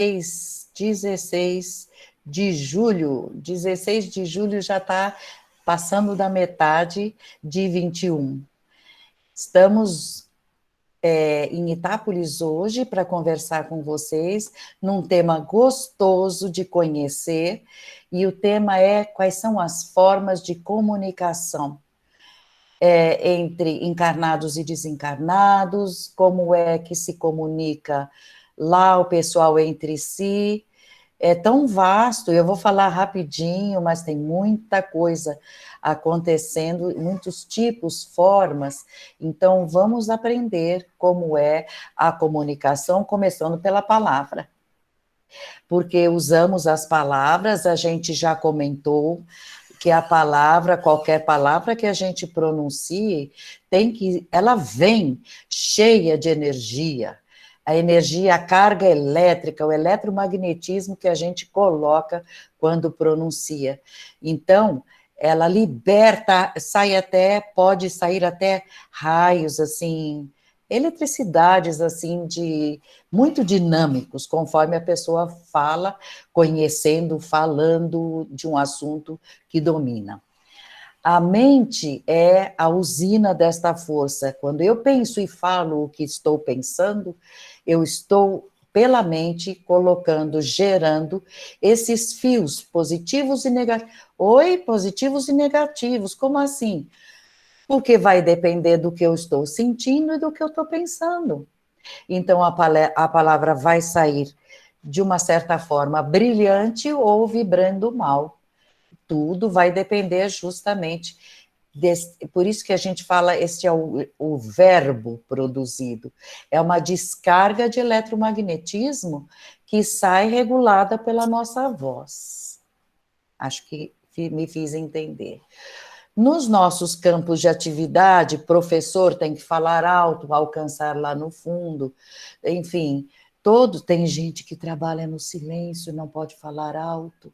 16 de julho. 16 de julho já está passando da metade de 21. Estamos em Itápolis hoje para conversar com vocês num tema gostoso de conhecer, e o tema é quais são as formas de comunicação entre encarnados e desencarnados, como é que se comunica lá o pessoal entre si. É tão vasto, eu vou falar rapidinho, mas tem muita coisa acontecendo, muitos tipos, formas, então vamos aprender como é a comunicação, começando pela palavra. Porque usamos as palavras, a gente já comentou que a palavra, qualquer palavra que a gente pronuncie, ela vem cheia de energia. A energia, a carga elétrica, o eletromagnetismo que a gente coloca quando pronuncia. Então, ela liberta, pode sair até raios, assim, eletricidades, assim, muito dinâmicos, conforme a pessoa fala, conhecendo, falando de um assunto que domina. A mente é a usina desta força. Quando eu penso e falo o que estou pensando, eu estou, pela mente, colocando, gerando esses fios positivos e negativos. Oi, positivos e negativos, como assim? Porque vai depender do que eu estou sentindo e do que eu estou pensando. Então, a palavra vai sair de uma certa forma brilhante ou vibrando mal. Tudo vai depender justamente por isso que a gente fala, este é o verbo produzido, é uma descarga de eletromagnetismo que sai regulada pela nossa voz. Acho que me fiz entender. Nos nossos campos de atividade, professor tem que falar alto, alcançar lá no fundo, enfim, tem gente que trabalha no silêncio, não pode falar alto.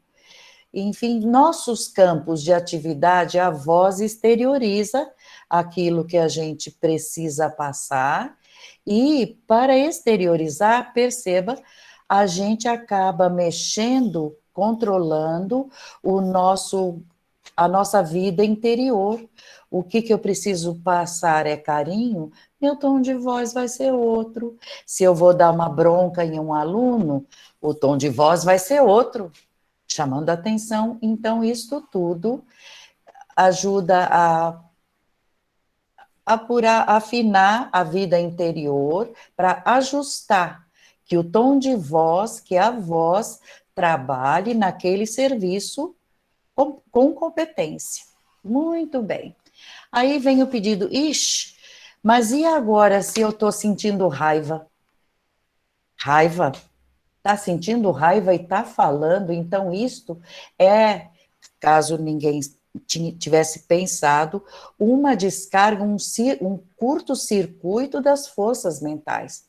Enfim, nossos campos de atividade, a voz exterioriza aquilo que a gente precisa passar, e para exteriorizar, perceba, a gente acaba mexendo, controlando a nossa vida interior. O que eu preciso passar é carinho, meu tom de voz vai ser outro. Se eu vou dar uma bronca em um aluno, o tom de voz vai ser outro, chamando a atenção. Então, isto tudo ajuda a apurar, afinar a vida interior para ajustar que o tom de voz, que a voz trabalhe naquele serviço com competência. Muito bem. Aí vem o pedido, mas e agora se eu estou sentindo raiva? Raiva? Está sentindo raiva e está falando, então isto é, caso ninguém tivesse pensado, uma descarga, um curto-circuito das forças mentais.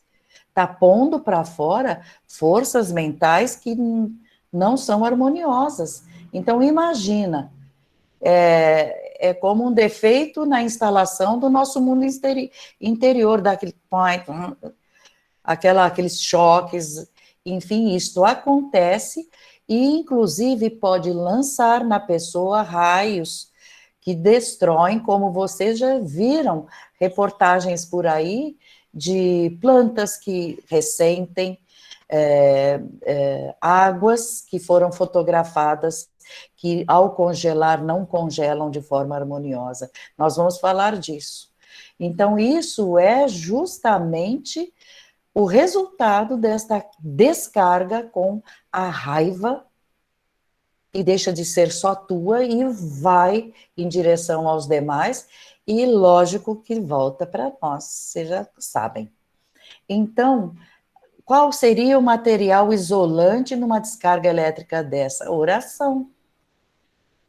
Está pondo para fora forças mentais que não são harmoniosas. Então, imagina, é como um defeito na instalação do nosso mundo interior, daquele aqueles choques, enfim, isto acontece e, inclusive, pode lançar na pessoa raios que destroem, como vocês já viram reportagens por aí de plantas que ressentem, águas que foram fotografadas, que ao congelar não congelam de forma harmoniosa. Nós vamos falar disso. Então, isso é justamente o resultado desta descarga com a raiva, e deixa de ser só tua e vai em direção aos demais, e lógico que volta para nós, vocês já sabem. Então, qual seria o material isolante numa descarga elétrica dessa? Oração.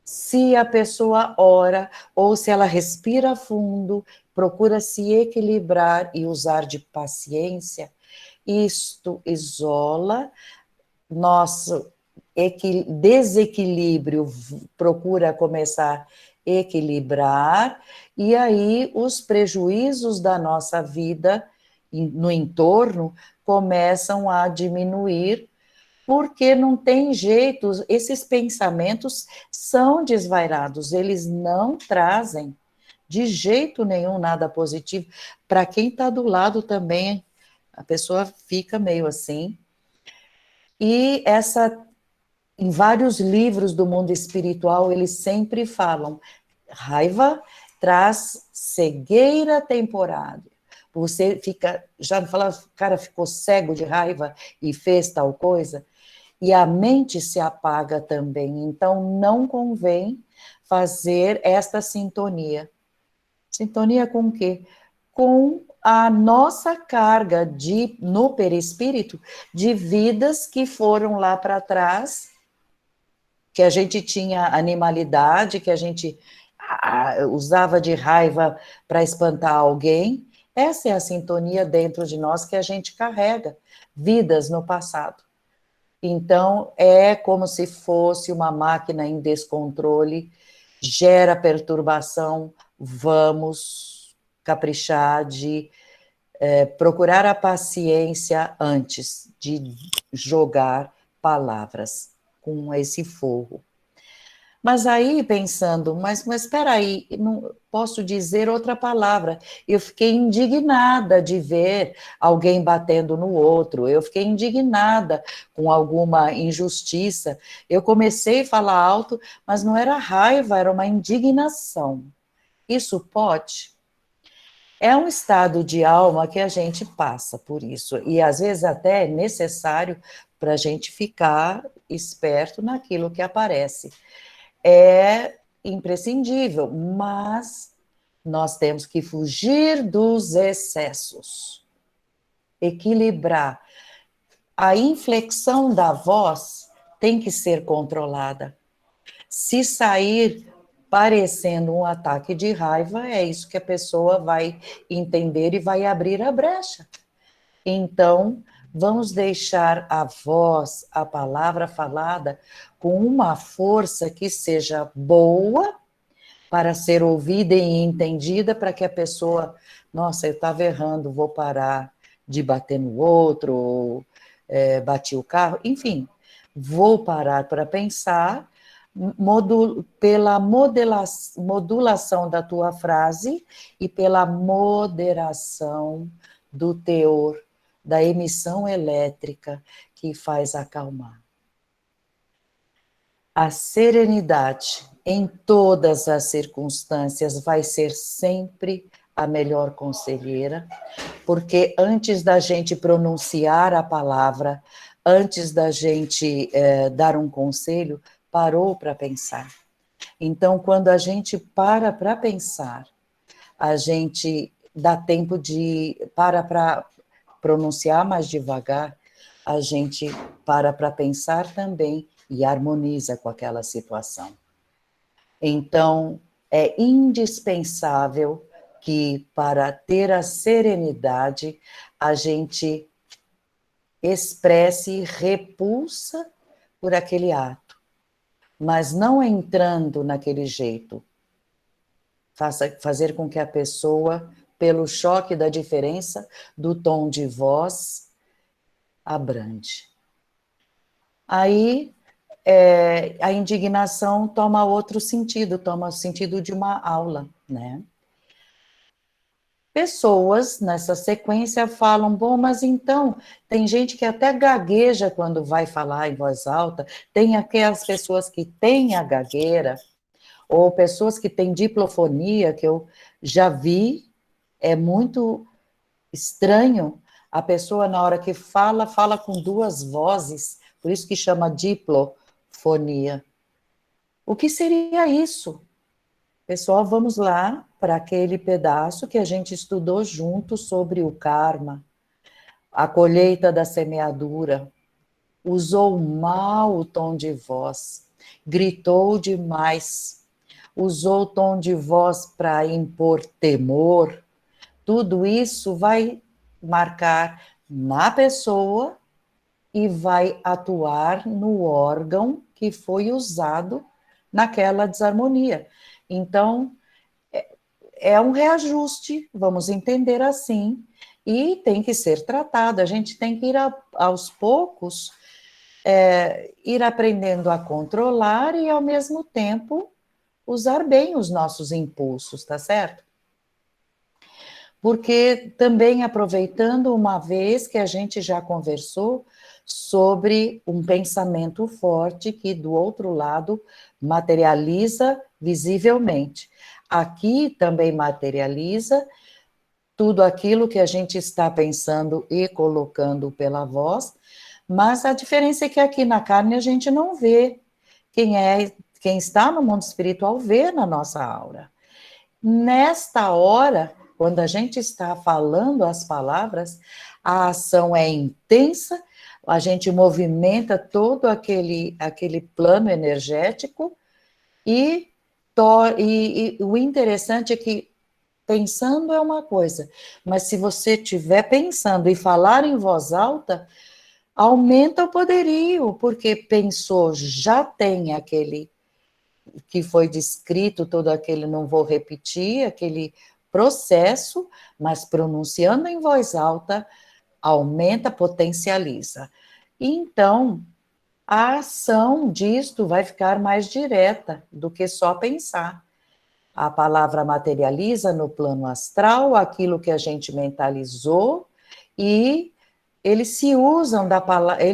Se a pessoa ora, ou se ela respira fundo, procura se equilibrar e usar de paciência, isto isola nosso desequilíbrio, procura começar a equilibrar, e aí os prejuízos da nossa vida no entorno começam a diminuir, porque não tem jeito, esses pensamentos são desvairados, eles não trazem de jeito nenhum nada positivo. Para quem está do lado também, a pessoa fica meio assim. E em vários livros do mundo espiritual, eles sempre falam, raiva traz cegueira temporária. Você fica, já fala, o cara ficou cego de raiva e fez tal coisa, e a mente se apaga também. Então, não convém fazer esta sintonia. Sintonia com o quê? Com a nossa carga no perispírito de vidas que foram lá para trás, que a gente tinha animalidade, que a gente usava de raiva para espantar alguém. Essa é a sintonia dentro de nós que a gente carrega, vidas no passado. Então, é como se fosse uma máquina em descontrole, gera perturbação, vamos caprichar de procurar a paciência antes de jogar palavras com esse fogo. Mas aí, pensando, mas espera aí, não posso dizer outra palavra. Eu fiquei indignada de ver alguém batendo no outro, eu fiquei indignada com alguma injustiça. Eu comecei a falar alto, mas não era raiva, era uma indignação. Isso pode? É um estado de alma que a gente passa por isso, e às vezes até é necessário para a gente ficar esperto naquilo que aparece. É imprescindível, mas nós temos que fugir dos excessos, equilibrar. A inflexão da voz tem que ser controlada. Se sair parecendo um ataque de raiva, é isso que a pessoa vai entender e vai abrir a brecha. Então, vamos deixar a voz, a palavra falada, com uma força que seja boa para ser ouvida e entendida, para que a pessoa, nossa, eu estava errando, vou parar de bater no outro, ou bati o carro, enfim, vou parar para pensar pela modulação da tua frase e pela moderação do teor, da emissão elétrica que faz acalmar. A serenidade em todas as circunstâncias vai ser sempre a melhor conselheira, porque antes da gente pronunciar a palavra, antes da gente dar um conselho, parou para pensar. Então, quando a gente para pensar, a gente dá tempo para pronunciar mais devagar, a gente para pensar também e harmoniza com aquela situação. Então, é indispensável que, para ter a serenidade, a gente expresse repulsa por aquele ato, mas não entrando naquele jeito. Fazer com que a pessoa, pelo choque da diferença do tom de voz, abrande. Aí, a indignação toma outro sentido, toma o sentido de uma aula, né? Pessoas nessa sequência falam, bom, mas então, tem gente que até gagueja quando vai falar em voz alta, tem aquelas pessoas que têm a gagueira, ou pessoas que têm diplofonia, que eu já vi, é muito estranho, a pessoa na hora que fala, fala com duas vozes, por isso que chama diplofonia. O que seria isso? Pessoal, vamos lá para aquele pedaço que a gente estudou junto sobre o karma, a colheita da semeadura. Usou mal o tom de voz, gritou demais, usou o tom de voz para impor temor. Tudo isso vai marcar na pessoa e vai atuar no órgão que foi usado naquela desarmonia. Então, é um reajuste, vamos entender assim, e tem que ser tratado. A gente tem que ir aos poucos ir aprendendo a controlar e, ao mesmo tempo, usar bem os nossos impulsos, tá certo? Porque também aproveitando uma vez que a gente já conversou sobre um pensamento forte que do outro lado materializa visivelmente. Aqui também materializa tudo aquilo que a gente está pensando e colocando pela voz, mas a diferença é que aqui na carne a gente não vê. Quem está no mundo espiritual vê na nossa aura. Nesta hora, quando a gente está falando as palavras, a ação é intensa, a gente movimenta todo aquele plano energético e o interessante é que pensando é uma coisa, mas se você estiver pensando e falar em voz alta, aumenta o poderio, porque pensou, já tem aquele que foi descrito, todo aquele, não vou repetir, aquele processo, mas pronunciando em voz alta, aumenta, potencializa. Então, a ação disto vai ficar mais direta do que só pensar. A palavra materializa no plano astral aquilo que a gente mentalizou e eles se usam da palavra,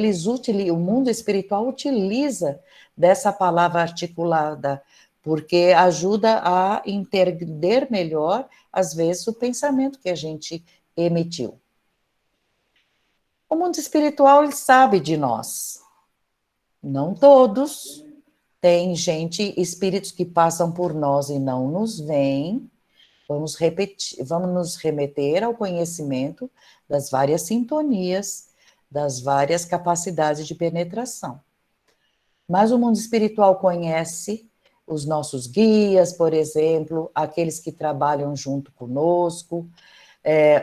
o mundo espiritual utiliza dessa palavra articulada, porque ajuda a entender melhor, às vezes, o pensamento que a gente emitiu. O mundo espiritual, ele sabe de nós. Não todos. Tem gente, espíritos que passam por nós e não nos veem. Vamos nos remeter ao conhecimento das várias sintonias, das várias capacidades de penetração. Mas o mundo espiritual conhece os nossos guias, por exemplo, aqueles que trabalham junto conosco,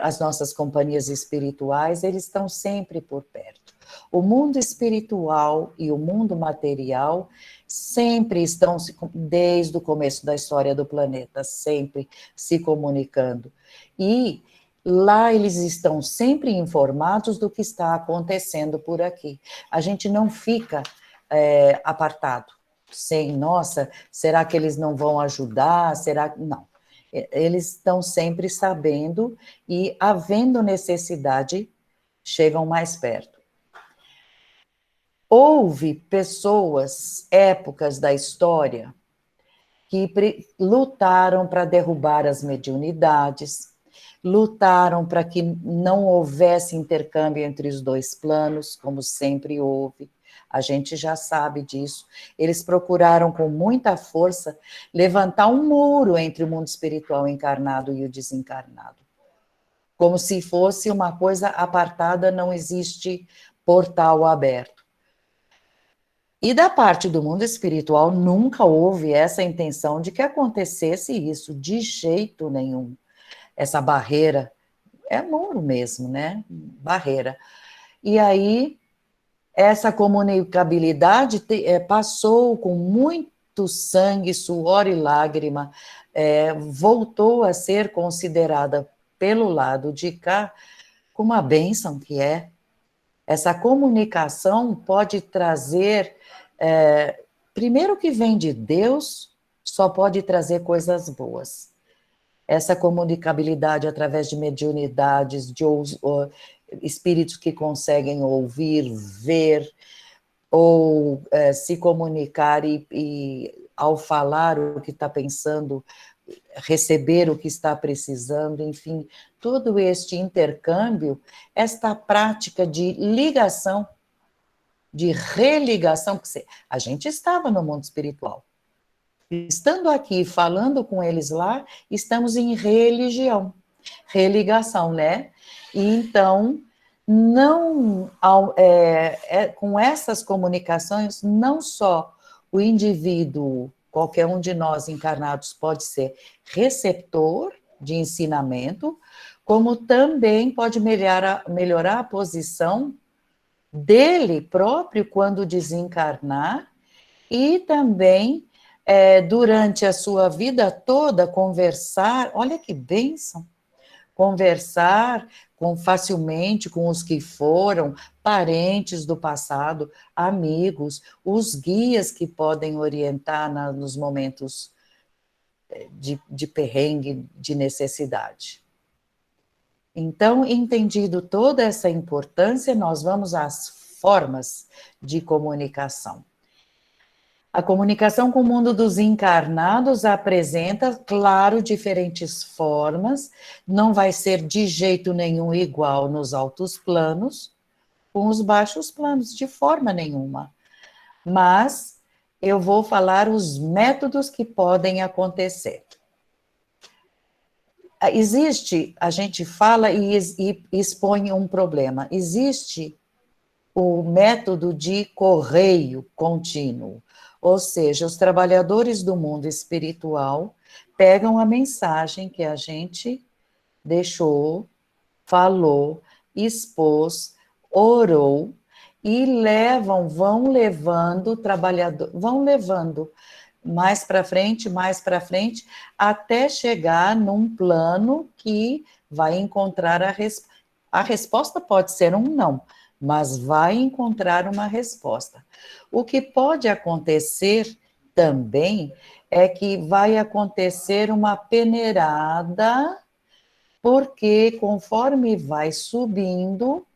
as nossas companhias espirituais, eles estão sempre por perto. O mundo espiritual e o mundo material sempre estão, desde o começo da história do planeta, sempre se comunicando. E lá eles estão sempre informados do que está acontecendo por aqui. A gente não fica apartado, sem, nossa, será que eles não vão ajudar? Será que... Não. Eles estão sempre sabendo e, havendo necessidade, chegam mais perto. Houve pessoas, épocas da história, que lutaram para derrubar as mediunidades, lutaram para que não houvesse intercâmbio entre os dois planos, como sempre houve. A gente já sabe disso. Eles procuraram com muita força levantar um muro entre o mundo espiritual encarnado e o desencarnado. Como se fosse uma coisa apartada, não existe portal aberto. E da parte do mundo espiritual nunca houve essa intenção de que acontecesse isso, de jeito nenhum. Essa barreira, é muro mesmo, né? Barreira. E aí essa comunicabilidade passou com muito sangue, suor e lágrima, voltou a ser considerada pelo lado de cá como uma bênção que é. Essa comunicação pode trazer, primeiro que vem de Deus, só pode trazer coisas boas. Essa comunicabilidade através de mediunidades, de espíritos que conseguem ouvir, ver, ou se comunicar e, ao falar o que está pensando, receber o que está precisando, enfim, todo este intercâmbio, esta prática de ligação, de religação, porque a gente estava no mundo espiritual. Estando aqui, falando com eles lá, estamos em religião, religação, né? E então, não, com essas comunicações, não só o indivíduo, qualquer um de nós encarnados pode ser receptor de ensinamento, como também pode melhorar a posição dele próprio quando desencarnar, e também, durante a sua vida toda, conversar, olha que bênção, conversar facilmente com os que foram parentes do passado, amigos, os guias que podem orientar nos momentos de perrengue, de necessidade. Então, entendido toda essa importância, nós vamos às formas de comunicação. A comunicação com o mundo dos encarnados apresenta, claro, diferentes formas, não vai ser de jeito nenhum igual nos altos planos, com os baixos planos, de forma nenhuma. Mas eu vou falar os métodos que podem acontecer. Existe, a gente fala e expõe um problema, existe o método de correio contínuo, ou seja, os trabalhadores do mundo espiritual pegam a mensagem que a gente deixou, falou, expôs, orou, e vão levando mais para frente, até chegar num plano que vai encontrar a resposta pode ser um não, mas vai encontrar uma resposta. O que pode acontecer também é que vai acontecer uma peneirada, porque conforme vai subindo,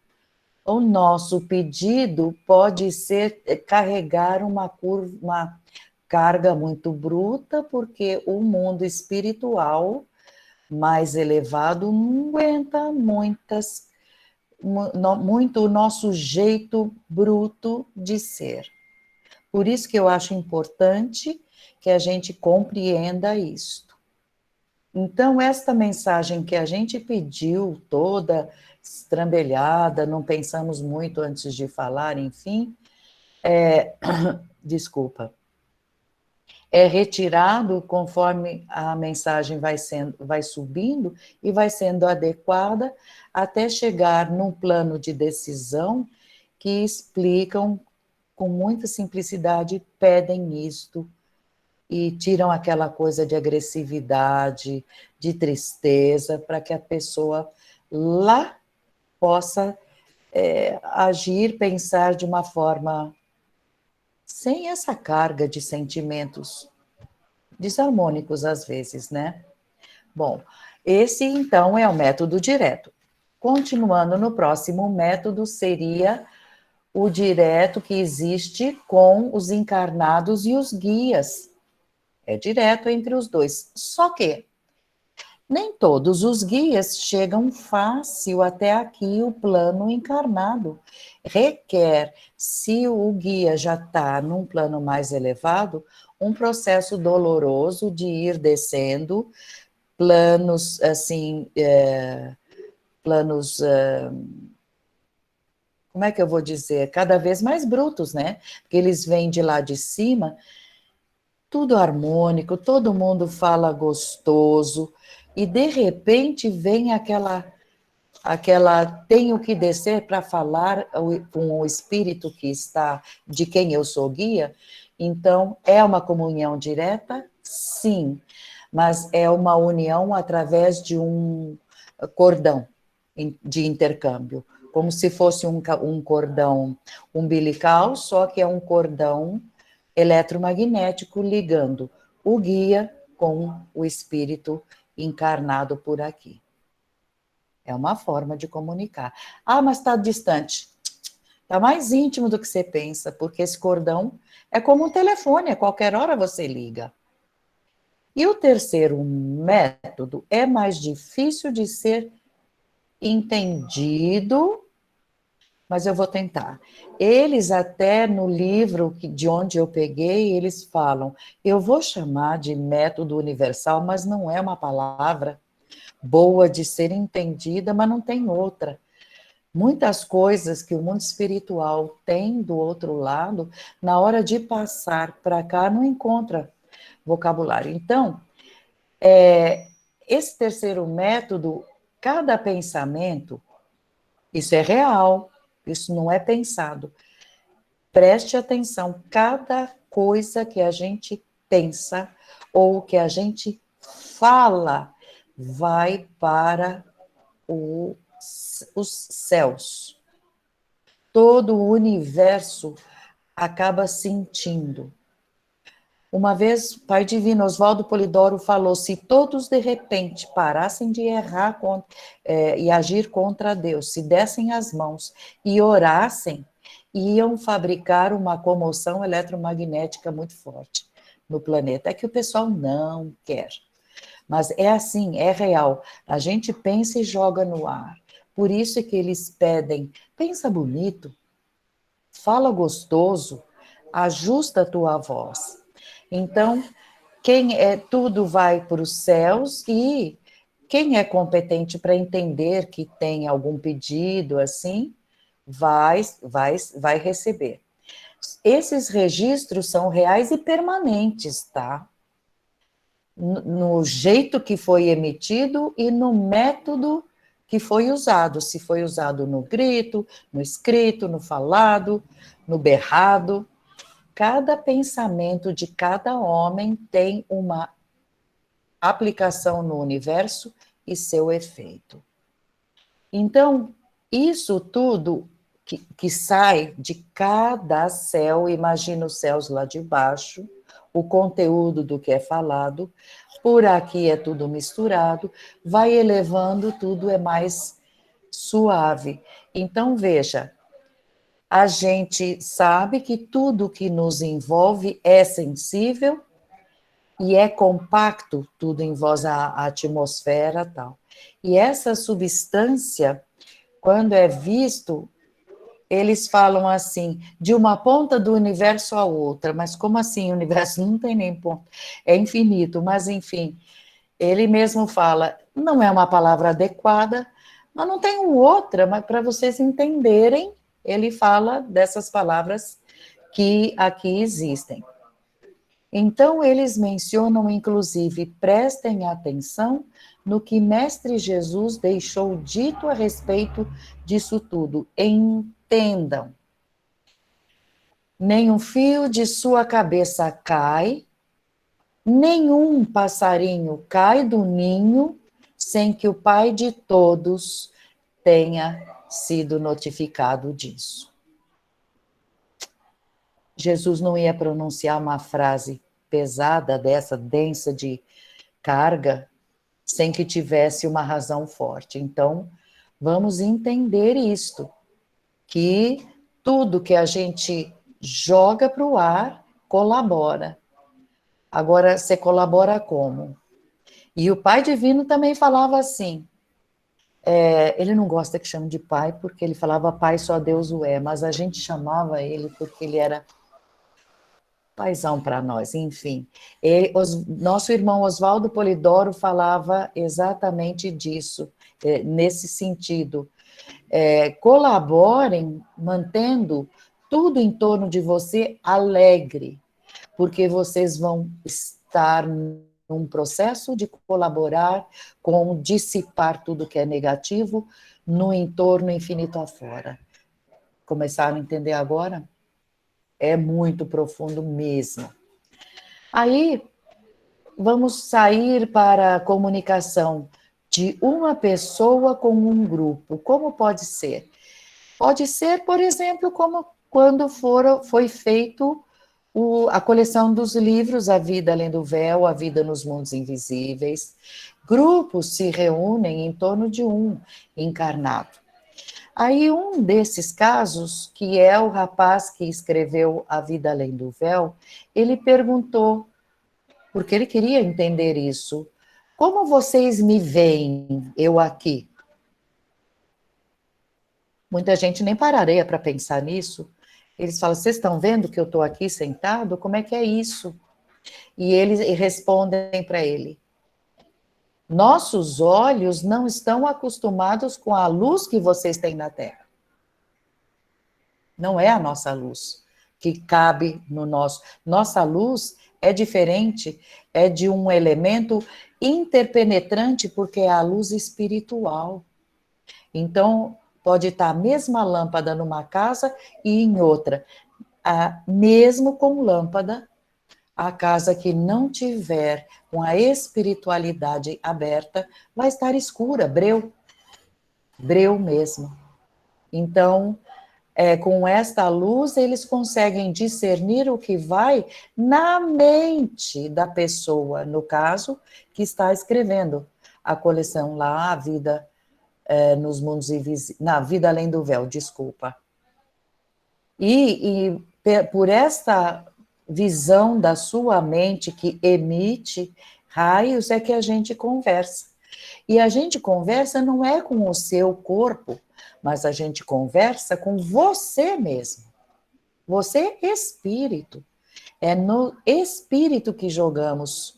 o nosso pedido pode ser carregar uma carga muito bruta, porque o mundo espiritual mais elevado não aguenta muito o nosso jeito bruto de ser. Por isso que eu acho importante que a gente compreenda isto. Então, esta mensagem que a gente pediu, toda estrambelhada, não pensamos muito antes de falar, enfim, desculpa, é retirado conforme a mensagem vai subindo e vai sendo adequada até chegar num plano de decisão que explicam com muita simplicidade, pedem isto e tiram aquela coisa de agressividade, de tristeza, para que a pessoa lá possa agir, pensar de uma forma sem essa carga de sentimentos desarmônicos às vezes, né? Bom, esse então é o método direto. Continuando no próximo método seria o direto que existe com os encarnados e os guias. É direto entre os dois. Só que nem todos os guias chegam fácil até aqui o plano encarnado. Requer, se o guia já está num plano mais elevado, um processo doloroso de ir descendo, planos, assim, como é que eu vou dizer? Cada vez mais brutos, né? Porque eles vêm de lá de cima, tudo harmônico, todo mundo fala gostoso, e de repente vem aquela tenho que descer para falar com o espírito que está, de quem eu sou guia. Então, é uma comunhão direta? Sim, mas é uma união através de um cordão de intercâmbio, como se fosse um cordão umbilical, só que é um cordão eletromagnético ligando o guia com o espírito encarnado por aqui. É uma forma de comunicar. Ah, mas está distante. Está mais íntimo do que você pensa, porque esse cordão é como um telefone, a qualquer hora você liga. E o terceiro método é mais difícil de ser entendido, mas eu vou tentar. Eles até no livro de onde eu peguei, eles falam, eu vou chamar de método universal, mas não é uma palavra boa de ser entendida, mas não tem outra. Muitas coisas que o mundo espiritual tem do outro lado, na hora de passar para cá, não encontra vocabulário. Então, esse terceiro método, cada pensamento, isso é real, isso não é pensado. Preste atenção, cada coisa que a gente pensa ou que a gente fala vai para os céus. Todo o universo acaba sentindo. Uma vez, o Pai Divino Oswaldo Polidoro falou, se todos de repente parassem de errar e agir contra Deus, se dessem as mãos e orassem, iam fabricar uma comoção eletromagnética muito forte no planeta. É que o pessoal não quer. Mas é assim, é real. A gente pensa e joga no ar. Por isso é que eles pedem, pensa bonito, fala gostoso, ajusta a tua voz. Então, tudo vai para os céus e quem é competente para entender que tem algum pedido assim, vai receber. Esses registros são reais e permanentes, tá? No jeito que foi emitido e no método que foi usado, se foi usado no grito, no escrito, no falado, no berrado. Cada pensamento de cada homem tem uma aplicação no universo e seu efeito. Então, isso tudo que sai de cada céu, imagina os céus lá de baixo, o conteúdo do que é falado, por aqui é tudo misturado, vai elevando, tudo é mais suave. Então, veja, a gente sabe que tudo que nos envolve é sensível e é compacto, tudo envolve a atmosfera e tal. E essa substância, quando é visto, eles falam assim, de uma ponta do universo à outra, mas como assim? O universo não tem nem ponta, é infinito, mas enfim, ele mesmo fala, não é uma palavra adequada, mas não tem outra, mas para vocês entenderem, ele fala dessas palavras que aqui existem. Então, eles mencionam, inclusive, prestem atenção no que Mestre Jesus deixou dito a respeito disso tudo. Entendam. Nenhum fio de sua cabeça cai, nenhum passarinho cai do ninho sem que o Pai de todos tenha sido notificado disso. Jesus não ia pronunciar uma frase pesada dessa, densa de carga, sem que tivesse uma razão forte. Então, vamos entender isto, que tudo que a gente joga para o ar colabora. Agora, você colabora como? E o Pai Divino também falava assim, ele não gosta que chame de pai, porque ele falava pai só Deus o é, mas a gente chamava ele porque ele era paizão para nós, enfim. Nosso irmão Oswaldo Polidoro falava exatamente disso, nesse sentido. Colaborem mantendo tudo em torno de você alegre, porque vocês vão estar num processo de colaborar com dissipar tudo que é negativo no entorno infinito afora. Começaram a entender agora? É muito profundo mesmo. Aí, vamos sair para a comunicação de uma pessoa com um grupo. Como pode ser? Pode ser, por exemplo, como quando foi feito a coleção dos livros A Vida Além do Véu, A Vida nos Mundos Invisíveis. Grupos se reúnem em torno de um encarnado. Aí um desses casos, que é o rapaz que escreveu A Vida Além do Véu, ele perguntou, porque ele queria entender isso, como vocês me veem, eu aqui? Muita gente nem pararia para pensar nisso. Eles falam, vocês estão vendo que eu estou aqui sentado? Como é que é isso? E eles respondem para ele, nossos olhos não estão acostumados com a luz que vocês têm na Terra. Não é a nossa luz que cabe no nosso. Nossa luz é diferente, é de um elemento interpenetrante, porque é a luz espiritual. Então, pode estar a mesma lâmpada numa casa e em outra. Mesmo com lâmpada, a casa que não tiver com a espiritualidade aberta vai estar escura, breu. breu mesmo. Então, com esta luz, eles conseguem discernir o que vai na mente da pessoa, no caso, que está escrevendo a coleção lá, A Vida nos Mundos Invisíveis, na Vida Além do Véu, desculpa. E por esta visão da sua mente que emite raios é que a gente conversa. E a gente conversa não é com o seu corpo, mas a gente conversa com você mesmo. Você é espírito. É no espírito que jogamos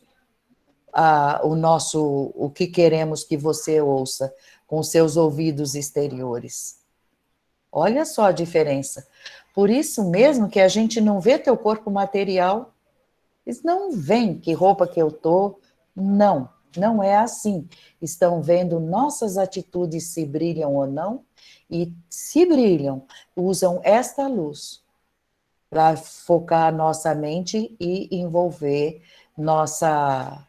o que queremos que você ouça com seus ouvidos exteriores. Olha só a diferença. Por isso mesmo que a gente não vê teu corpo material. Eles não veem que roupa que eu tô. Não, não é assim. Estão vendo nossas atitudes se brilham ou não, e se brilham, usam esta luz para focar nossa mente e envolver nossa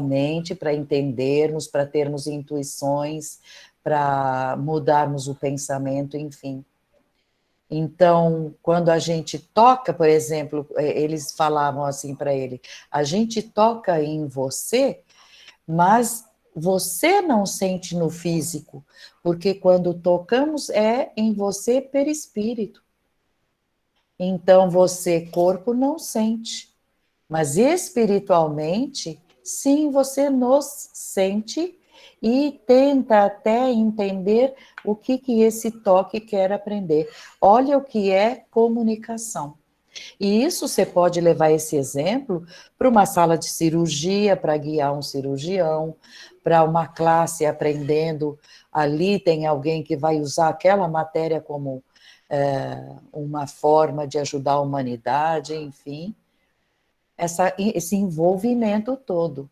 mente, para entendermos, para termos intuições, para mudarmos o pensamento, enfim. Então, quando a gente toca, por exemplo, eles falavam assim para ele, a gente toca em você, mas você não sente no físico, porque quando tocamos é em você perispírito. Então, você, corpo, não sente. Mas espiritualmente, sim, você nos sente e tenta até entender o que esse toque quer aprender. Olha o que é comunicação. E isso você pode levar esse exemplo para uma sala de cirurgia, para guiar um cirurgião, para uma classe aprendendo. Ali tem alguém que vai usar aquela matéria como uma forma de ajudar a humanidade, enfim. Esse envolvimento todo.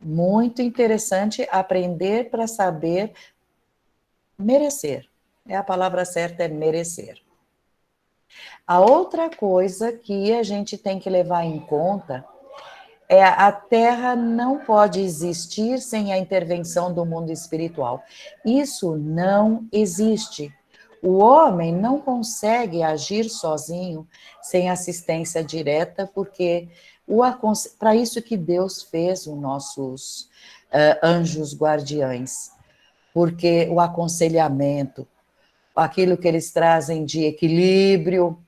Muito interessante aprender para saber merecer. A palavra certa é merecer. A outra coisa que a gente tem que levar em conta é a Terra não pode existir sem a intervenção do mundo espiritual. Isso não existe. O homem não consegue agir sozinho sem assistência direta, porque para isso que Deus fez os nossos anjos guardiães, porque o aconselhamento, aquilo que eles trazem de equilíbrio.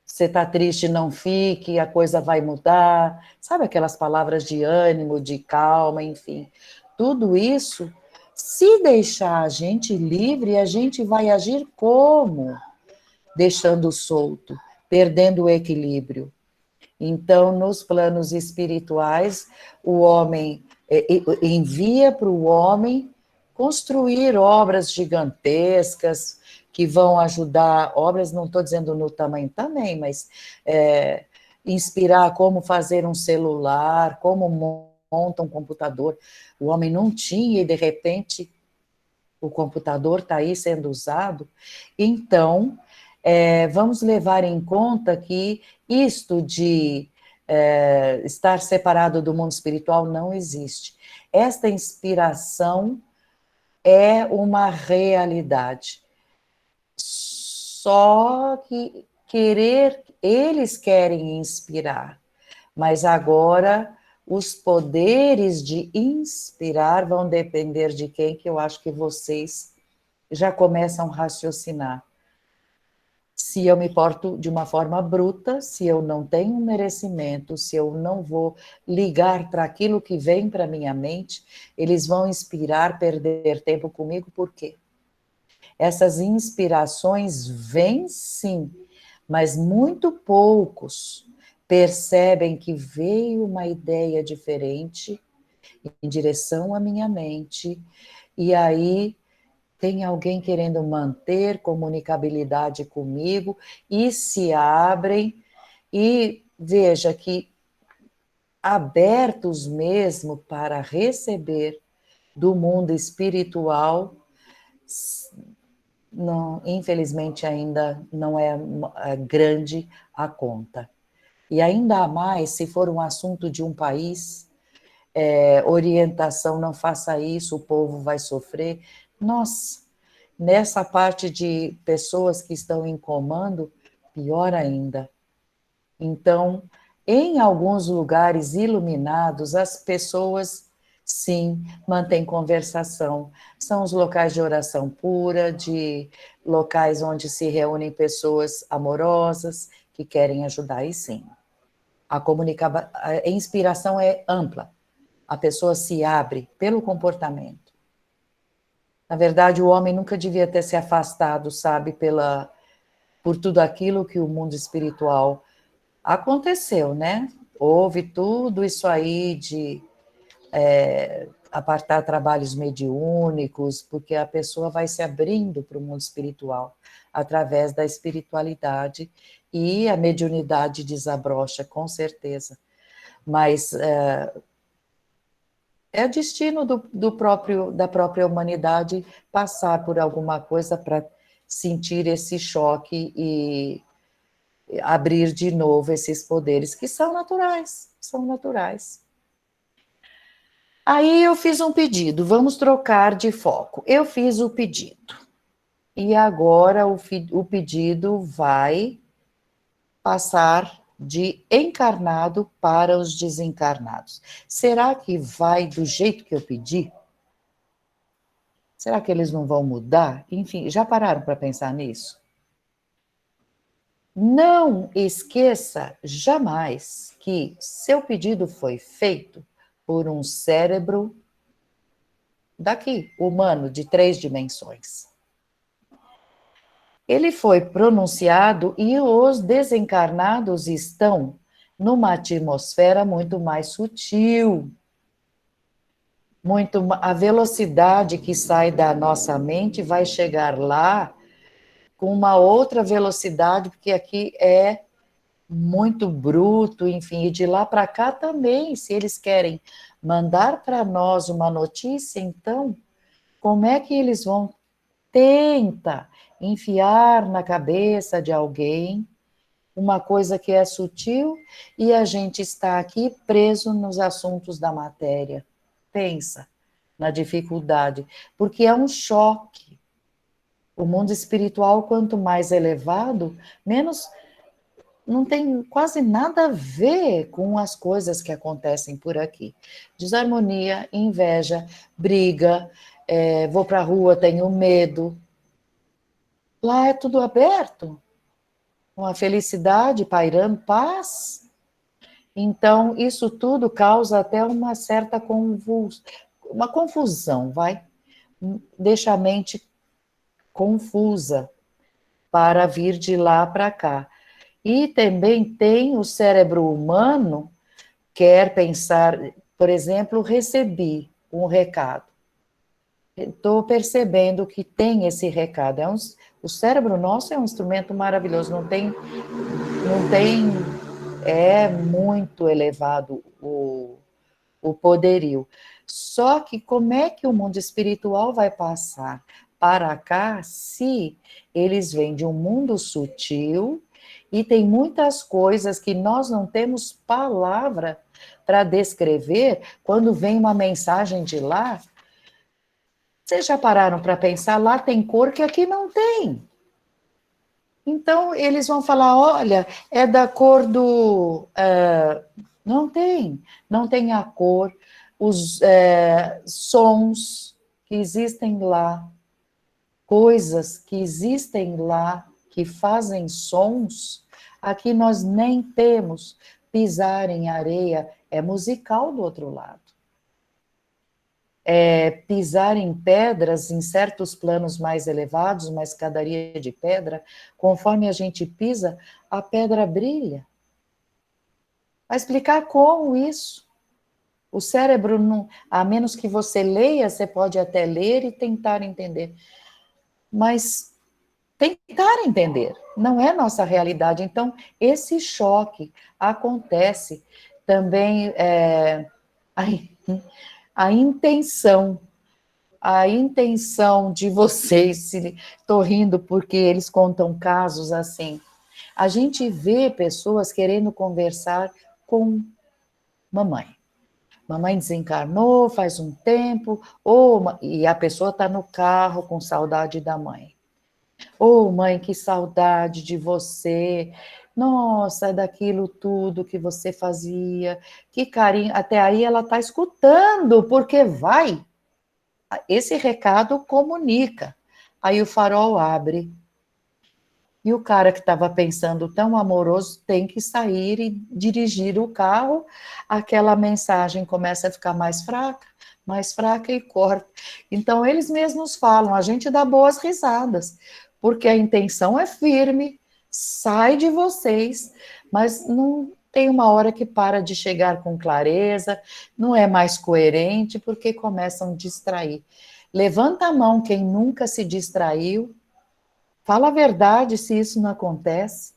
Você está triste, não fique, a coisa vai mudar. Sabe aquelas palavras de ânimo, de calma, enfim. Tudo isso, se deixar a gente livre, a gente vai agir como? Deixando solto, perdendo o equilíbrio. Então, nos planos espirituais, o homem envia para o homem construir obras gigantescas que vão ajudar, obras, não estou dizendo no tamanho também, mas inspirar como fazer um celular, como monta um computador. O homem não tinha e, de repente, o computador está aí sendo usado. Então, vamos levar em conta que isto de estar separado do mundo espiritual não existe. Esta inspiração é uma realidade. Só que eles querem inspirar, mas agora os poderes de inspirar vão depender de quem, que eu acho que vocês já começam a raciocinar. Se eu me porto de uma forma bruta, se eu não tenho merecimento, se eu não vou ligar para aquilo que vem para minha mente, eles vão inspirar, perder tempo comigo, por quê? Essas inspirações vêm sim, mas muito poucos percebem que veio uma ideia diferente em direção à minha mente, e aí tem alguém querendo manter comunicabilidade comigo e se abrem, e veja que abertos mesmo para receber do mundo espiritual, não, infelizmente ainda não é grande a conta. E ainda mais se for um assunto de um país, orientação, não faça isso, o povo vai sofrer. Nossa, nessa parte de pessoas que estão em comando, pior ainda. Então, em alguns lugares iluminados, as pessoas, sim, mantêm conversação. São os locais de oração pura, de locais onde se reúnem pessoas amorosas que querem ajudar, e sim. A inspiração é ampla. A pessoa se abre pelo comportamento. Na verdade, o homem nunca devia ter se afastado, sabe, por tudo aquilo que o mundo espiritual aconteceu, né? Houve tudo isso aí de apartar trabalhos mediúnicos, porque a pessoa vai se abrindo para o mundo espiritual através da espiritualidade, e a mediunidade desabrocha, com certeza. Mas é destino da própria humanidade passar por alguma coisa para sentir esse choque e abrir de novo esses poderes que são naturais, são naturais. Aí eu fiz um pedido, vamos trocar de foco. Eu fiz o pedido. E agora o pedido vai passar de encarnado para os desencarnados. Será que vai do jeito que eu pedi? Será que eles não vão mudar? Enfim, já pararam para pensar nisso? Não esqueça jamais que seu pedido foi feito por um cérebro daqui, humano, de 3 dimensões. Ele foi pronunciado e os desencarnados estão numa atmosfera muito mais sutil. A velocidade que sai da nossa mente vai chegar lá com uma outra velocidade, porque aqui é muito bruto, enfim, e de lá para cá também, se eles querem mandar para nós uma notícia, então, como é que eles vão tentar enfiar na cabeça de alguém uma coisa que é sutil e a gente está aqui preso nos assuntos da matéria? Pensa na dificuldade, porque é um choque. O mundo espiritual, quanto mais elevado, menos, não tem quase nada a ver com as coisas que acontecem por aqui. Desarmonia, inveja, briga, vou para a rua, tenho medo. Lá é tudo aberto, com a felicidade pairando, paz. Então, isso tudo causa até uma certa uma confusão, vai? Deixa a mente confusa para vir de lá para cá. E também tem o cérebro humano, quer pensar, por exemplo, recebi um recado. Estou percebendo que tem esse recado. O cérebro nosso é um instrumento maravilhoso, é muito elevado o poderio. Só que como é que o mundo espiritual vai passar para cá se eles vêm de um mundo sutil e tem muitas coisas que nós não temos palavra para descrever quando vem uma mensagem de lá? Vocês já pararam para pensar? Lá tem cor que aqui não tem. Então, eles vão falar, olha, é da cor do... não tem a cor, os sons que existem lá, coisas que existem lá, que fazem sons, aqui nós nem temos. Pisar em areia é musical do outro lado. Pisar em pedras, em certos planos mais elevados, uma escadaria de pedra, conforme a gente pisa, a pedra brilha. Vai explicar como isso? O cérebro, não, a menos que você leia, você pode até ler e tentar entender. Mas tentar entender, não é nossa realidade. Então, esse choque acontece também, a intenção de vocês, estou rindo porque eles contam casos assim, a gente vê pessoas querendo conversar com mamãe. mamãe desencarnou faz um tempo, ou, e a pessoa está no carro com saudade da mãe. Ô, mãe, que saudade de você. Nossa, é daquilo tudo que você fazia. Que carinho. Até aí ela está escutando, porque vai. Esse recado comunica. Aí o farol abre. E o cara que estava pensando tão amoroso tem que sair e dirigir o carro. Aquela mensagem começa a ficar mais fraca e corta. Então, eles mesmos falam, a gente dá boas risadas, porque a intenção é firme, sai de vocês, mas não tem uma hora que para de chegar com clareza, não é mais coerente, porque começam a distrair. Levanta a mão quem nunca se distraiu. Fala a verdade se isso não acontece.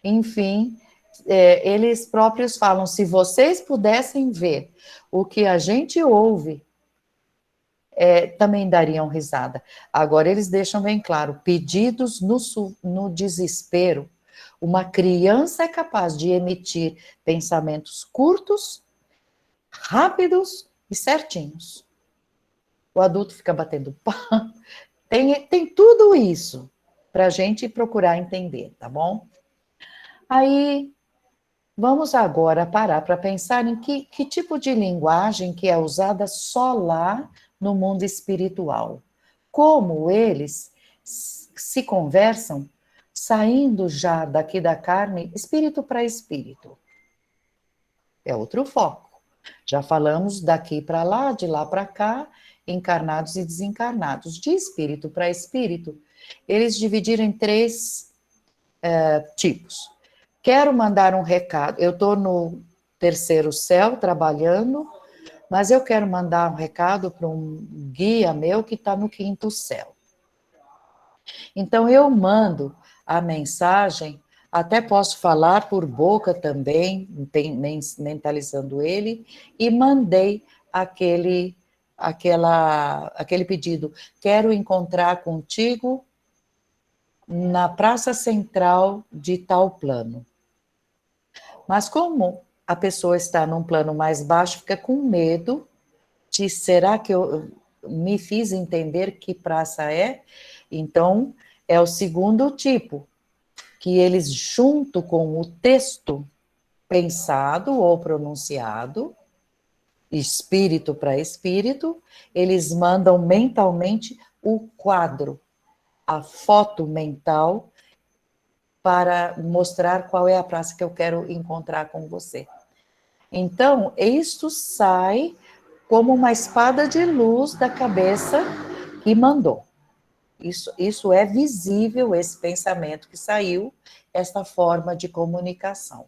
Enfim, eles próprios falam, se vocês pudessem ver o que a gente ouve, também dariam risada. Agora, eles deixam bem claro, pedidos no desespero. Uma criança é capaz de emitir pensamentos curtos, rápidos e certinhos. O adulto fica batendo palma. Tem tudo isso para a gente procurar entender, tá bom? Aí, vamos agora parar para pensar em que tipo de linguagem que é usada só lá no mundo espiritual. Como eles se conversam saindo já daqui da carne, espírito para espírito. É outro foco. Já falamos daqui para lá, de lá para cá, encarnados e desencarnados. De espírito para espírito, eles dividiram em três tipos. Quero mandar um recado, eu estou no terceiro céu trabalhando, mas eu quero mandar um recado para um guia meu que está no quinto céu. Então eu mando a mensagem, até posso falar por boca também, mentalizando ele, e mandei aquele pedido. Quero encontrar contigo na praça central de tal plano. Mas como a pessoa está num plano mais baixo, fica com medo de, será que eu me fiz entender que praça é? Então, é o segundo tipo, que eles, junto com o texto pensado ou pronunciado, espírito para espírito, eles mandam mentalmente o quadro, a foto mental, para mostrar qual é a praça que eu quero encontrar com você. Então, isto sai como uma espada de luz da cabeça que mandou. Isso é visível, esse pensamento que saiu, esta forma de comunicação.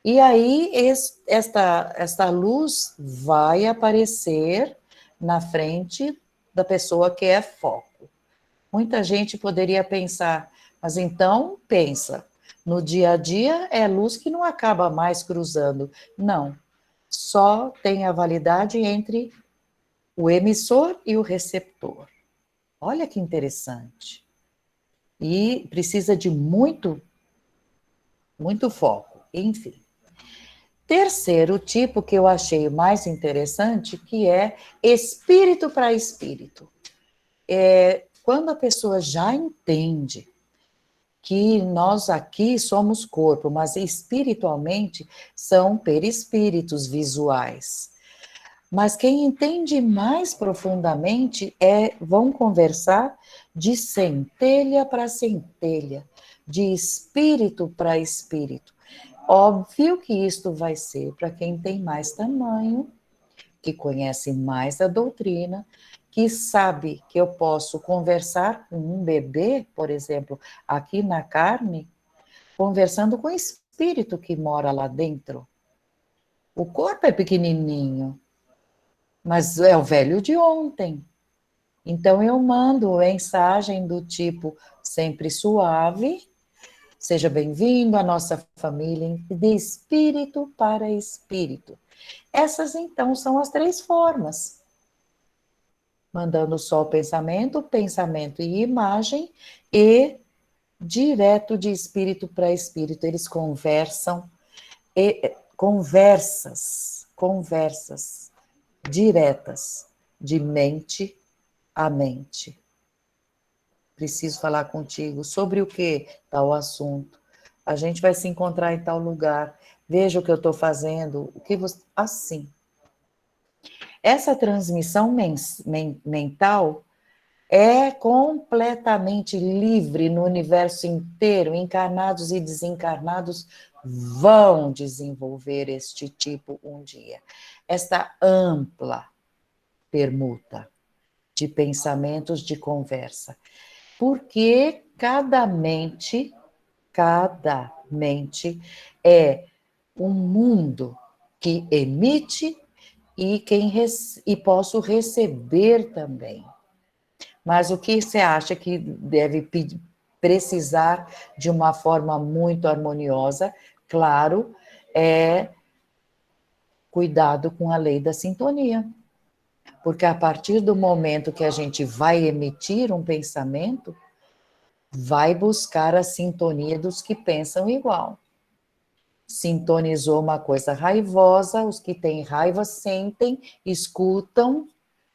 E aí, esta luz vai aparecer na frente da pessoa que é foco. Muita gente poderia pensar, mas então, pensa, no dia a dia é luz que não acaba mais cruzando. Não, só tem a validade entre o emissor e o receptor. Olha que interessante. E precisa de muito, muito foco, enfim. Terceiro tipo que eu achei mais interessante, que é espírito para espírito. Quando a pessoa já entende que nós aqui somos corpo, mas espiritualmente são perispíritos visuais. Mas quem entende mais profundamente vão conversar de centelha para centelha, de espírito para espírito. Óbvio que isto vai ser para quem tem mais tamanho, que conhece mais a doutrina, que sabe que eu posso conversar com um bebê, por exemplo, aqui na carne, conversando com o espírito que mora lá dentro. O corpo é pequenininho, mas é o velho de ontem. Então eu mando mensagem do tipo sempre suave, seja bem-vindo à nossa família, de espírito para espírito. Essas então são as três formas. Mandando só o pensamento e imagem, e direto de espírito para espírito. Eles conversam, conversas conversas diretas, de mente a mente. Preciso falar contigo sobre o que? Tal assunto. A gente vai se encontrar em tal lugar. Veja o que eu estou fazendo. O que você... Assim. Essa transmissão mental é completamente livre no universo inteiro. Encarnados e desencarnados vão desenvolver este tipo um dia. Esta ampla permuta de pensamentos de conversa. Porque cada mente é um mundo que emite e posso receber também. Mas o que você acha que deve precisar de uma forma muito harmoniosa? Claro, é cuidado com a lei da sintonia. Porque a partir do momento que a gente vai emitir um pensamento, vai buscar a sintonia dos que pensam igual. Sintonizou uma coisa raivosa, os que têm raiva sentem, escutam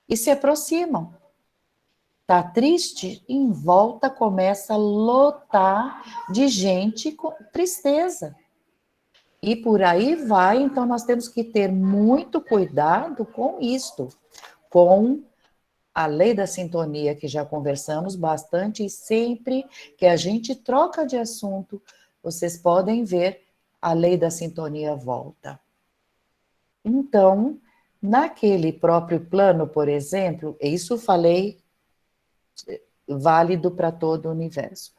e se aproximam. Tá triste? Em volta começa a lotar de gente com tristeza. E por aí vai, então nós temos que ter muito cuidado com isto, com a lei da sintonia, que já conversamos bastante, e sempre que a gente troca de assunto, vocês podem ver, a lei da sintonia volta. Então, naquele próprio plano, por exemplo, isso falei válido para todo o universo.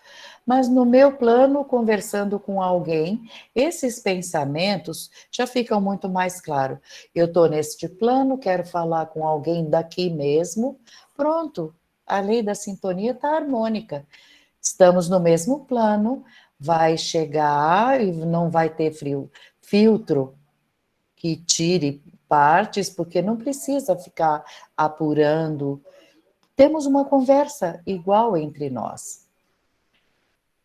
Mas no meu plano, conversando com alguém, esses pensamentos já ficam muito mais claros. Eu estou neste plano, quero falar com alguém daqui mesmo, pronto, a lei da sintonia está harmônica. Estamos no mesmo plano, vai chegar e não vai ter filtro que tire partes, porque não precisa ficar apurando. Temos uma conversa igual entre nós.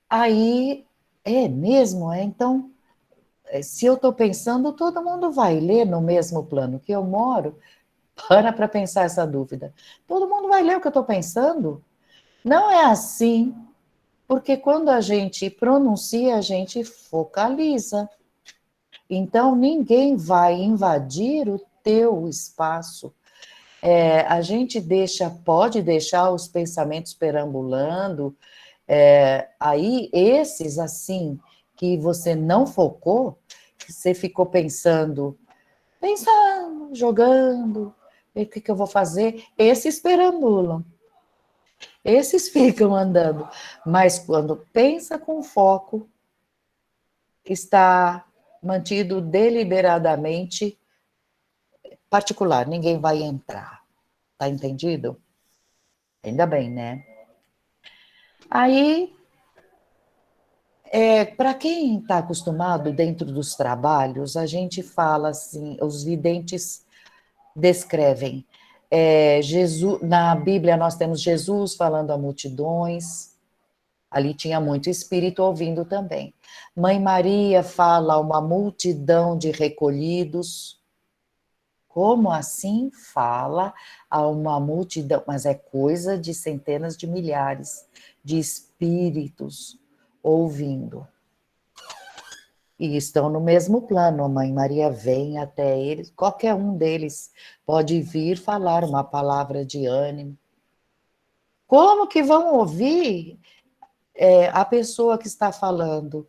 Aí, é mesmo? Então, se eu estou pensando, todo mundo vai ler no mesmo plano que eu moro? Para pensar essa dúvida. Todo mundo vai ler o que eu estou pensando? Não é assim, porque quando a gente pronuncia, a gente focaliza. Então, ninguém vai invadir o teu espaço. A gente pode deixar os pensamentos perambulando, aí esses assim, que você não focou, que você ficou pensando, jogando, o que eu vou fazer? Esses perambulam, esses ficam andando, mas quando pensa com foco, está mantido deliberadamente particular, ninguém vai entrar, tá entendido? Ainda bem, né? Aí, para quem está acostumado dentro dos trabalhos, a gente fala assim, os videntes descrevem. Jesus, na Bíblia nós temos Jesus falando a multidões, ali tinha muito espírito ouvindo também. Mãe Maria fala a uma multidão de recolhidos. Como assim fala a uma multidão? Mas é coisa de centenas de milhares de espíritos ouvindo. E estão no mesmo plano, a Mãe Maria vem até eles, qualquer um deles pode vir falar uma palavra de ânimo. Como que vão ouvir a pessoa que está falando?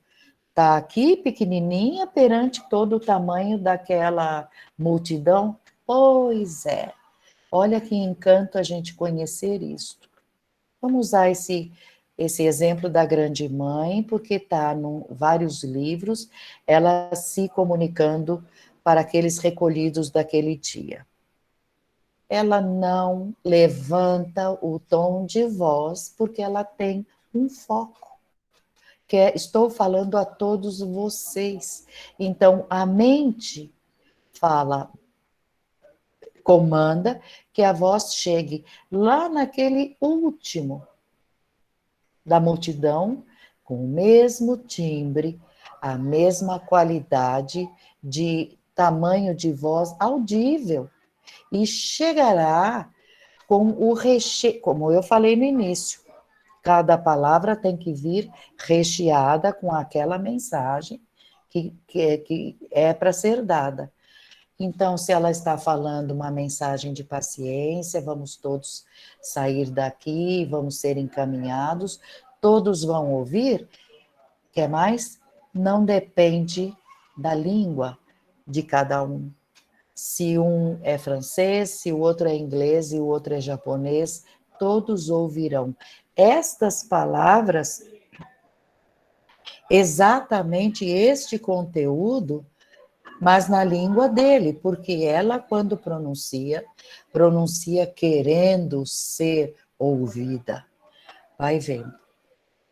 Está aqui pequenininha perante todo o tamanho daquela multidão? Pois é, olha que encanto a gente conhecer isso. Vamos usar esse exemplo da grande mãe, porque está em vários livros, ela se comunicando para aqueles recolhidos daquele dia. Ela não levanta o tom de voz, porque ela tem um foco, que estou falando a todos vocês. Então, a mente fala, comanda que a voz chegue lá naquele último da multidão, com o mesmo timbre, a mesma qualidade de tamanho de voz audível e chegará com o recheio, como eu falei no início, cada palavra tem que vir recheada com aquela mensagem que é para ser dada. Então, se ela está falando uma mensagem de paciência, vamos todos sair daqui, vamos ser encaminhados, todos vão ouvir. Quer mais? Não depende da língua de cada um. Se um é francês, se o outro é inglês e o outro é japonês, todos ouvirão estas palavras, exatamente este conteúdo, mas na língua dele, porque ela, quando pronuncia, pronuncia querendo ser ouvida. Vai vendo.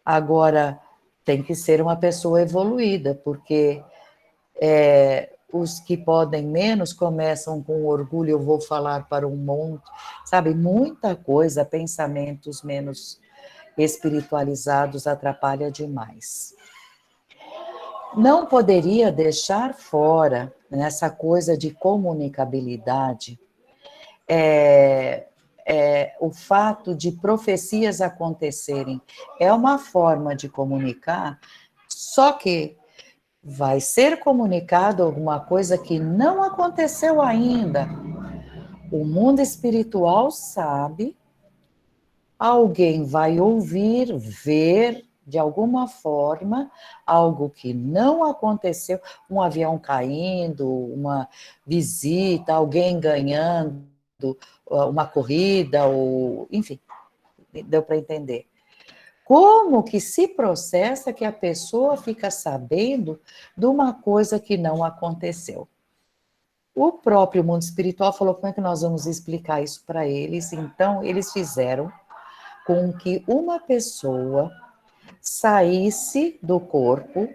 Agora, tem que ser uma pessoa evoluída, porque os que podem menos começam com orgulho, eu vou falar para um monte, sabe? Muita coisa, pensamentos menos espiritualizados atrapalha demais. Não poderia deixar fora, nessa coisa de comunicabilidade, o fato de profecias acontecerem. É uma forma de comunicar, só que vai ser comunicado alguma coisa que não aconteceu ainda. O mundo espiritual sabe, alguém vai ouvir, ver, de alguma forma, algo que não aconteceu, um avião caindo, uma visita, alguém ganhando uma corrida, ou enfim, deu para entender. Como que se processa que a pessoa fica sabendo de uma coisa que não aconteceu? O próprio mundo espiritual falou, como é que nós vamos explicar isso para eles? Então, eles fizeram com que uma pessoa saísse do corpo,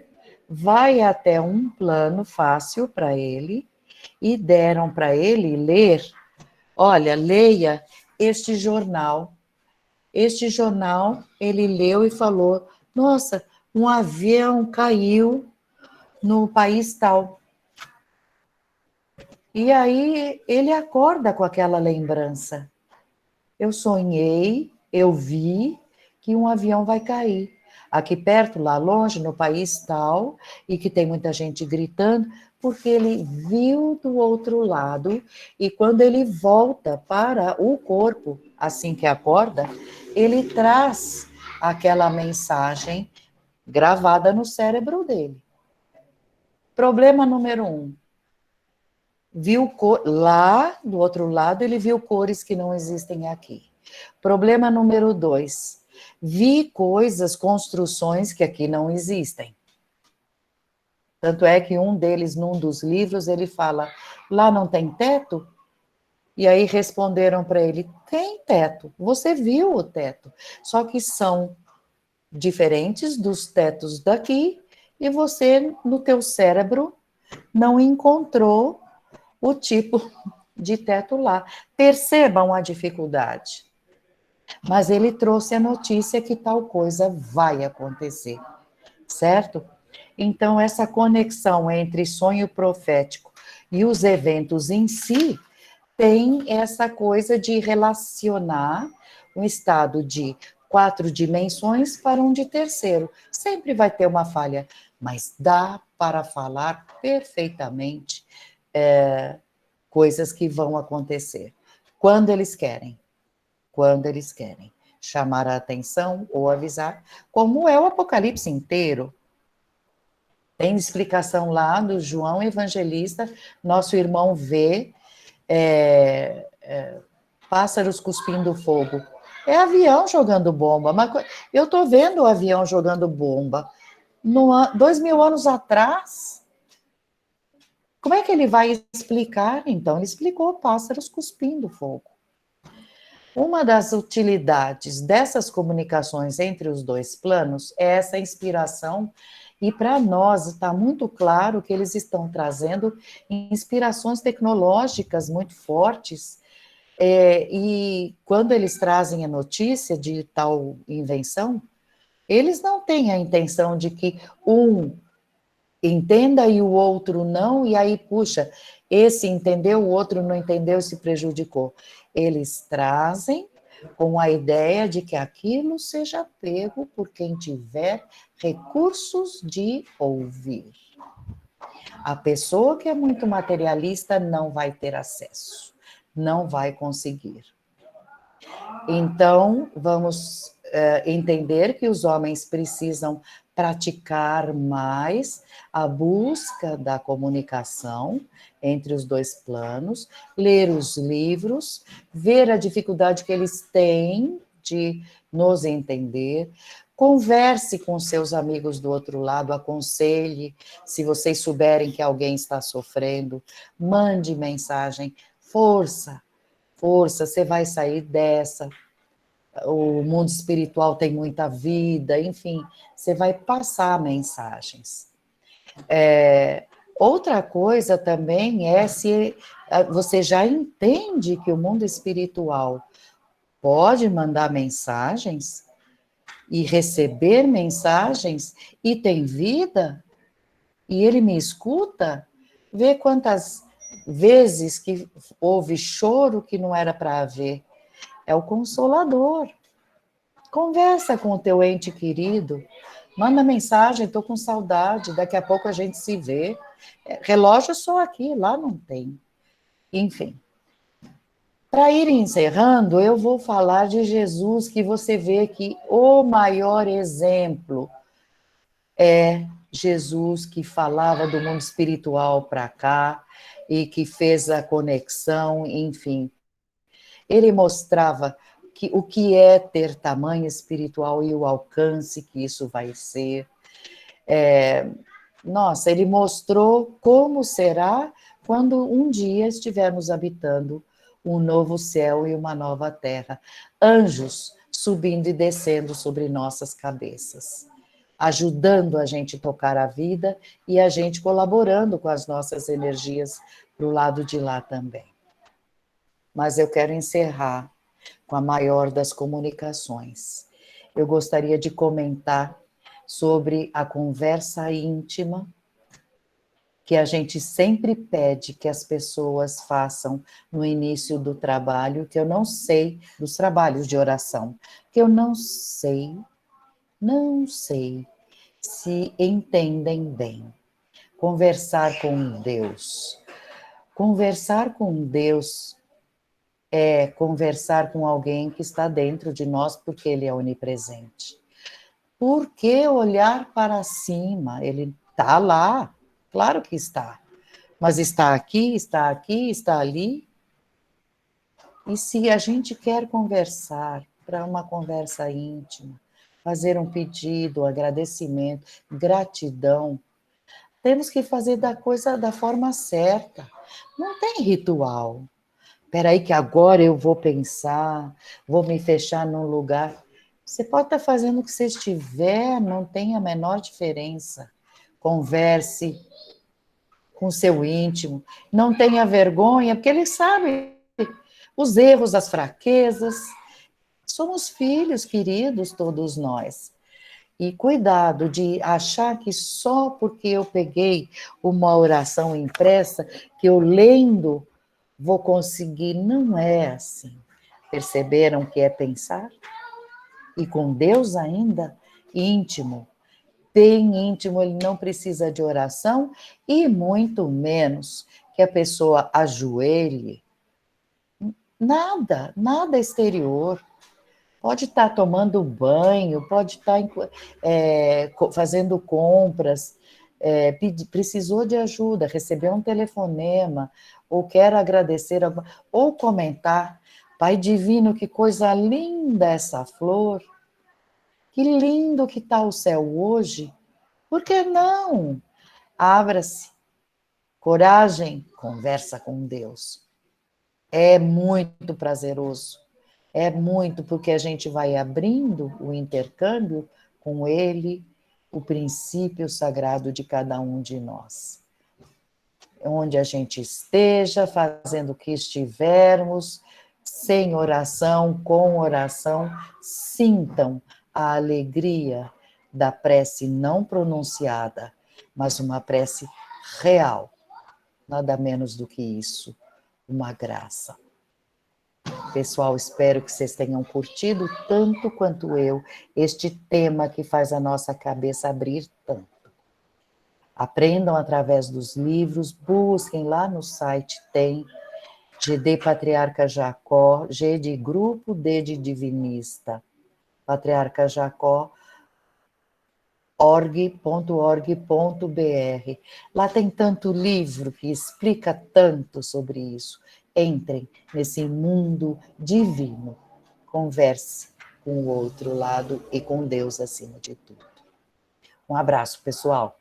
vai até um plano fácil para ele, e deram para ele ler, olha, leia este jornal. Este jornal, ele leu e falou, nossa, um avião caiu no país tal. E aí ele acorda com aquela lembrança. Eu sonhei, eu vi que um avião vai cair. Aqui perto, lá longe, no país tal, e que tem muita gente gritando, porque ele viu do outro lado, e quando ele volta para o corpo, assim que acorda, ele traz aquela mensagem gravada no cérebro dele. Problema número 1. Lá do outro lado, ele viu cores que não existem aqui. Problema número 2. Vi coisas, construções que aqui não existem. Tanto é que um deles, num dos livros, ele fala, lá não tem teto? E aí responderam para ele, tem teto, você viu o teto, só que são diferentes dos tetos daqui, e você, no teu cérebro, não encontrou o tipo de teto lá. Percebam a dificuldade. Mas ele trouxe a notícia que tal coisa vai acontecer, certo? Então, essa conexão entre sonho profético e os eventos em si tem essa coisa de relacionar um estado de 4 dimensões para um de terceiro. Sempre vai ter uma falha, mas dá para falar perfeitamente coisas que vão acontecer. Quando eles querem. Quando eles querem. Chamar a atenção ou avisar, como é o Apocalipse inteiro. Tem explicação lá do João Evangelista, nosso irmão vê pássaros cuspindo fogo. É avião jogando bomba. Mas eu estou vendo o avião jogando bomba. 2000 anos atrás, como é que ele vai explicar? Então, ele explicou pássaros cuspindo fogo. Uma das utilidades dessas comunicações entre os dois planos é essa inspiração, e para nós está muito claro que eles estão trazendo inspirações tecnológicas muito fortes, e quando eles trazem a notícia de tal invenção, eles não têm a intenção de que um entenda e o outro não, e aí, puxa, esse entendeu, o outro não entendeu e se prejudicou. Eles trazem com a ideia de que aquilo seja pego por quem tiver recursos de ouvir. A pessoa que é muito materialista não vai ter acesso, não vai conseguir. Então, vamos entender que os homens precisam praticar mais a busca da comunicação entre os dois planos, ler os livros, ver a dificuldade que eles têm de nos entender, converse com seus amigos do outro lado, aconselhe, se vocês souberem que alguém está sofrendo, mande mensagem, força, força, você vai sair dessa, o mundo espiritual tem muita vida, enfim, você vai passar mensagens. Outra coisa também é se você já entende que o mundo espiritual pode mandar mensagens e receber mensagens e tem vida, e ele me escuta, vê quantas vezes que houve choro que não era para haver. É o Consolador. Conversa com o teu ente querido, manda mensagem, estou com saudade, daqui a pouco a gente se vê. Relógio só aqui, lá não tem. Enfim. Para ir encerrando, eu vou falar de Jesus, que você vê que o maior exemplo é Jesus, que falava do mundo espiritual para cá e que fez a conexão, enfim. Ele mostrava o que é ter tamanho espiritual e o alcance que isso vai ser. Nossa, ele mostrou como será quando um dia estivermos habitando um novo céu e uma nova terra. Anjos subindo e descendo sobre nossas cabeças, ajudando a gente a tocar a vida e a gente colaborando com as nossas energias para o lado de lá também. Mas eu quero encerrar com a maior das comunicações. Eu gostaria de comentar sobre a conversa íntima que a gente sempre pede que as pessoas façam no início do trabalho, que eu não sei, dos trabalhos de oração, que eu não sei se entendem bem. Conversar com Deus. Conversar com Deus é conversar com alguém que está dentro de nós, porque Ele é onipresente. Por que olhar para cima? Ele está lá, claro que está. Mas está aqui, está ali. E se a gente quer conversar, para uma conversa íntima, fazer um pedido, um agradecimento, gratidão, temos que fazer da coisa da forma certa. Não tem ritual. Espera aí que agora eu vou pensar, vou me fechar num lugar. Você pode estar fazendo o que você estiver, não tem a menor diferença. Converse com o seu íntimo, não tenha vergonha, porque ele sabe os erros, as fraquezas. Somos filhos queridos, todos nós. E cuidado de achar que só porque eu peguei uma oração impressa, que eu lendo vou conseguir. Não é assim. Perceberam que é pensar? E com Deus ainda íntimo. Bem íntimo, ele não precisa de oração e muito menos que a pessoa ajoelhe. Nada, nada exterior. Pode estar tomando banho, pode estar fazendo compras, precisou de ajuda, recebeu um telefonema, ou quer agradecer, ou comentar. Pai Divino, que coisa linda essa flor, que lindo que está o céu hoje. Por que não? Abra-se, coragem, conversa com Deus. É muito prazeroso. É muito, porque a gente vai abrindo o intercâmbio com ele, o princípio sagrado de cada um de nós. Onde a gente esteja, fazendo o que estivermos, sem oração, com oração, sintam a alegria da prece não pronunciada, mas uma prece real, nada menos do que isso, uma graça. Pessoal, espero que vocês tenham curtido tanto quanto eu este tema que faz a nossa cabeça abrir tanto. Aprendam através dos livros, busquem lá no site, tem GD Patriarca Jacó, G de grupo, D de divinista, Patriarca Jacó, org.org.br. Lá tem tanto livro que explica tanto sobre isso. Entrem nesse mundo divino. Converse com o outro lado e com Deus acima de tudo. Um abraço, pessoal.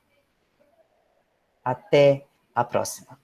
Até a próxima.